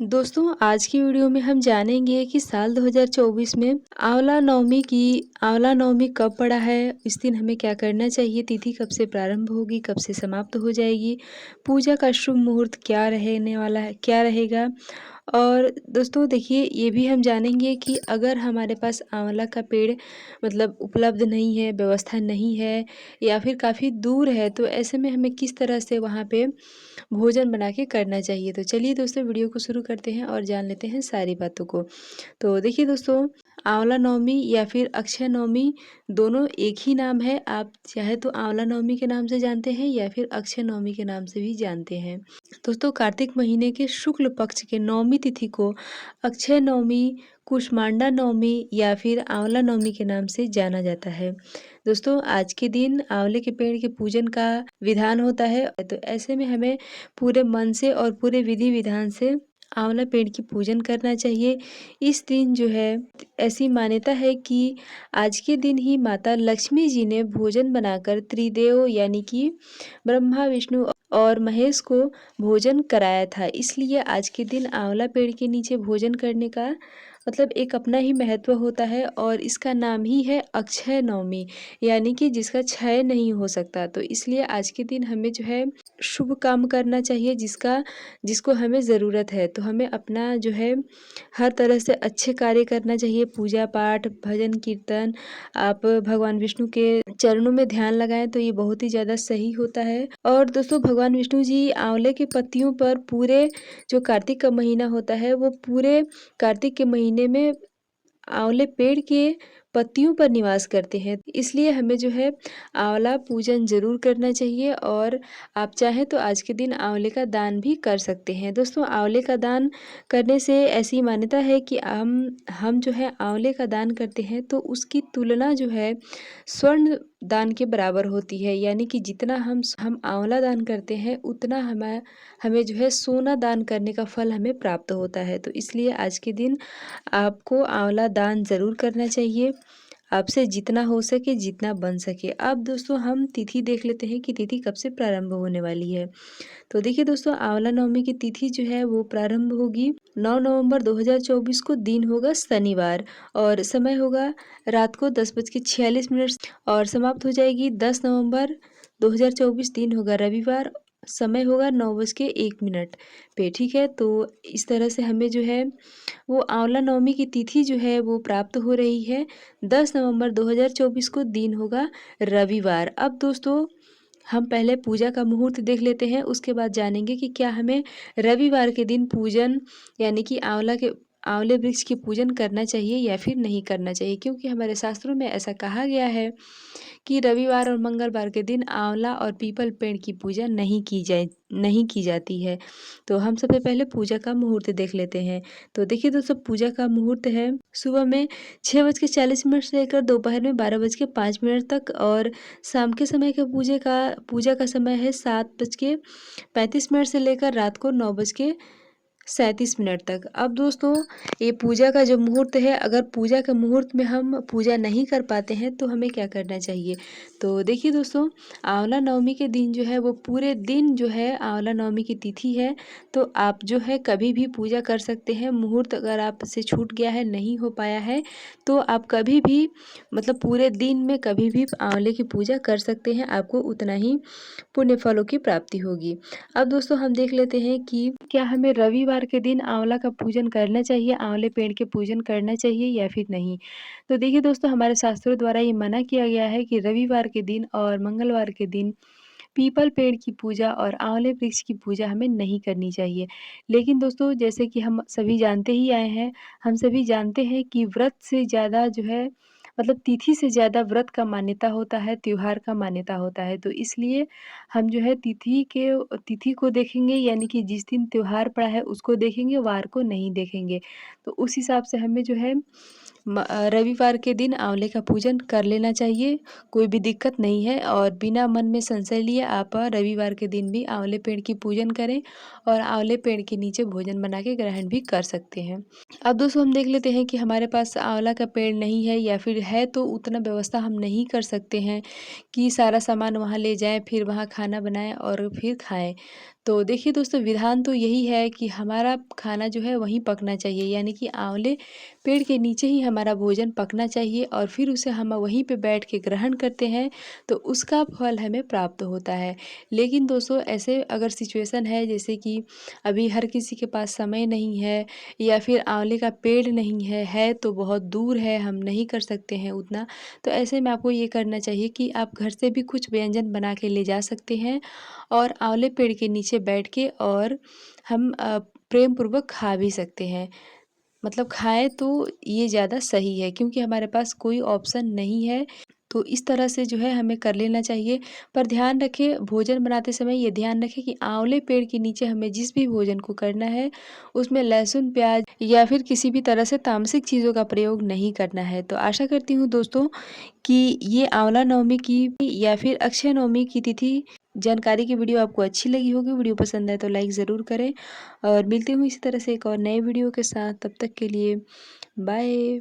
दोस्तों आज की वीडियो में हम जानेंगे कि साल 2024 में आंवला नवमी कब पड़ा है, इस दिन हमें क्या करना चाहिए, तिथि कब से प्रारंभ होगी, कब से समाप्त हो जाएगी, पूजा का शुभ मुहूर्त क्या रहने वाला है, क्या रहेगा। और दोस्तों देखिए ये भी हम जानेंगे कि अगर हमारे पास आंवला का पेड़ मतलब उपलब्ध नहीं है, व्यवस्था नहीं है या फिर काफ़ी दूर है, तो ऐसे में हमें किस तरह से वहाँ पे भोजन बना के करना चाहिए। तो चलिए दोस्तों वीडियो को शुरू करते हैं और जान लेते हैं सारी बातों को। तो देखिए दोस्तों, आंवला नवमी या फिर अक्षय नवमी दोनों एक ही नाम है। आप चाहे तो आंवला नवमी के नाम से जानते हैं या फिर अक्षय नवमी के नाम से भी जानते हैं। दोस्तों कार्तिक महीने के शुक्ल पक्ष के नवमी तिथि को अक्षय नवमी, कुष्मांडा नवमी या फिर आंवला नवमी के नाम से जाना जाता है। दोस्तों आज के दिन आंवले के पेड़ के पूजन का विधान होता है, तो ऐसे में हमें पूरे मन से और पूरे विधि विधान से आंवला पेड़ की पूजन करना चाहिए। इस दिन जो है ऐसी मान्यता है कि आज के दिन ही माता लक्ष्मी जी ने भोजन बनाकर त्रिदेव यानी कि ब्रह्मा, विष्णु और महेश को भोजन कराया था। इसलिए आज के दिन आंवला पेड़ के नीचे भोजन करने का मतलब एक अपना ही महत्व होता है और इसका नाम ही है अक्षय नवमी, यानी कि जिसका क्षय नहीं हो सकता। तो इसलिए आज के दिन हमें जो है शुभ काम करना चाहिए जिसको हमें ज़रूरत है। तो हमें अपना जो है हर तरह से अच्छे कार्य करना चाहिए, पूजा पाठ, भजन कीर्तन। आप भगवान विष्णु के चरणों में ध्यान लगाएं तो ये बहुत ही ज़्यादा सही होता है। और दोस्तों भगवान विष्णु जी आंवले की पत्तियों पर पूरे जो कार्तिक का महीना होता है वो पूरे कार्तिक के महीने में आंवले पेड़ के पत्तियों पर निवास करते हैं। इसलिए हमें जो है आंवला पूजन ज़रूर करना चाहिए और आप चाहें तो आज के दिन आंवले का दान भी कर सकते हैं। दोस्तों आंवले का दान करने से ऐसी मान्यता है कि हम जो है आंवले का दान करते हैं तो उसकी तुलना जो है स्वर्ण दान के बराबर होती है। यानी कि जितना हम आंवला दान करते हैं उतना हमें हमें जो है सोना दान करने का फल हमें प्राप्त होता है। तो इसलिए आज के दिन आपको आंवला दान ज़रूर करना चाहिए, आपसे जितना हो सके, जितना बन सके। अब दोस्तों हम तिथि देख लेते हैं कि तिथि कब से प्रारंभ होने वाली है। तो देखिए दोस्तों आंवला नवमी की तिथि जो है वो प्रारंभ होगी 9 नवंबर 2024 को, दिन होगा शनिवार और समय होगा रात को 10:46 और समाप्त हो जाएगी 10 नवंबर 2024, दिन होगा रविवार, समय होगा 9:01 पे। ठीक है, तो इस तरह से हमें जो है वो आंवला नवमी की तिथि जो है वो प्राप्त हो रही है 10 नवंबर 2024 को, दिन होगा रविवार। अब दोस्तों हम पहले पूजा का मुहूर्त देख लेते हैं, उसके बाद जानेंगे कि क्या हमें रविवार के दिन पूजन यानी कि आंवले वृक्ष की पूजन करना चाहिए या फिर नहीं करना चाहिए। क्योंकि हमारे शास्त्रों में ऐसा कहा गया है कि रविवार और मंगलवार के दिन आंवला और पीपल पेड़ की पूजा नहीं की जाती है। तो हम सबसे पहले पूजा का मुहूर्त देख लेते हैं। तो देखिए दोस्तों पूजा का मुहूर्त है सुबह में 6:40 से लेकर दोपहर में 12:05 तक और शाम के समय का पूजा का समय है 7:35 से लेकर रात को 9:37 तक। अब दोस्तों ये पूजा का जो मुहूर्त है, अगर पूजा के मुहूर्त में हम पूजा नहीं कर पाते हैं तो हमें क्या करना चाहिए। तो देखिए दोस्तों आंवला नवमी के दिन जो है वो पूरे दिन जो है आंवला नवमी की तिथि है, तो आप जो है कभी भी पूजा कर सकते हैं। मुहूर्त अगर आपसे छूट गया है, नहीं हो पाया है, तो आप कभी भी मतलब पूरे दिन में कभी भी आंवले की पूजा कर सकते हैं, आपको उतना ही पुण्य फलों की प्राप्ति होगी। अब दोस्तों हम देख लेते हैं कि क्या हमें रविवार के दिन आंवला का पूजन करना चाहिए, आंवले पेड़ के पूजन करना चाहिए या फिर नहीं। तो देखिए दोस्तों हमारे शास्त्रों द्वारा ये मना किया गया है कि रविवार के दिन और मंगलवार के दिन पीपल पेड़ की पूजा और आंवले वृक्ष की पूजा हमें नहीं करनी चाहिए। लेकिन दोस्तों जैसे कि हम सभी जानते ही आए हैं, हम सभी जानते हैं कि व्रत से ज़्यादा जो है मतलब तिथि से ज़्यादा व्रत का मान्यता होता है, त्योहार का मान्यता होता है। तो इसलिए हम जो है तिथि को देखेंगे, यानी कि जिस दिन त्योहार पड़ा है उसको देखेंगे, वार को नहीं देखेंगे। तो उस हिसाब से हमें जो है रविवार के दिन आंवले का पूजन कर लेना चाहिए, कोई भी दिक्कत नहीं है। और बिना मन में संशय लिए आप रविवार के दिन भी आंवले पेड़ की पूजन करें और आंवले पेड़ के नीचे भोजन बना के ग्रहण भी कर सकते हैं। अब दोस्तों हम देख लेते हैं कि हमारे पास आंवला का पेड़ नहीं है या फिर है तो उतना व्यवस्था हम नहीं कर सकते हैं कि सारा सामान वहाँ ले जाएँ, फिर वहाँ खाना बनाएँ और फिर खाएँ। तो देखिए दोस्तों, विधान तो यही है कि हमारा खाना जो है वहीं पकना चाहिए, यानी कि आंवले पेड़ के नीचे ही हमारा भोजन पकना चाहिए और फिर उसे हम वहीं पे बैठ के ग्रहण करते हैं, तो उसका फल हमें प्राप्त होता है। लेकिन दोस्तों, ऐसे अगर सिचुएशन है जैसे कि अभी हर किसी के पास समय नहीं है या फिर आंवले का पेड़ नहीं है तो बहुत दूर है, हम नहीं कर सकते हैं उतना, तो ऐसे में आपको ये करना चाहिए कि आप घर से भी कुछ व्यंजन बना के ले जा सकते हैं और आंवले पेड़ के नीचे बैठ के और हम प्रेम पूर्वक खा भी सकते हैं। मतलब खाएँ तो ये ज़्यादा सही है, क्योंकि हमारे पास कोई ऑप्शन नहीं है, तो इस तरह से जो है हमें कर लेना चाहिए। पर ध्यान रखें, भोजन बनाते समय ये ध्यान रखें कि आंवले पेड़ के नीचे हमें जिस भी भोजन को करना है, उसमें लहसुन, प्याज़ या फिर किसी भी तरह से तामसिक चीज़ों का प्रयोग नहीं करना है। तो आशा करती हूँ दोस्तों कि ये आंवला नवमी की या फिर अक्षय नवमी की तिथि जानकारी की वीडियो आपको अच्छी लगी होगी। वीडियो पसंद आए तो लाइक ज़रूर करें और मिलती हूँ इसी तरह से एक और नए वीडियो के साथ। तब तक के लिए बाय।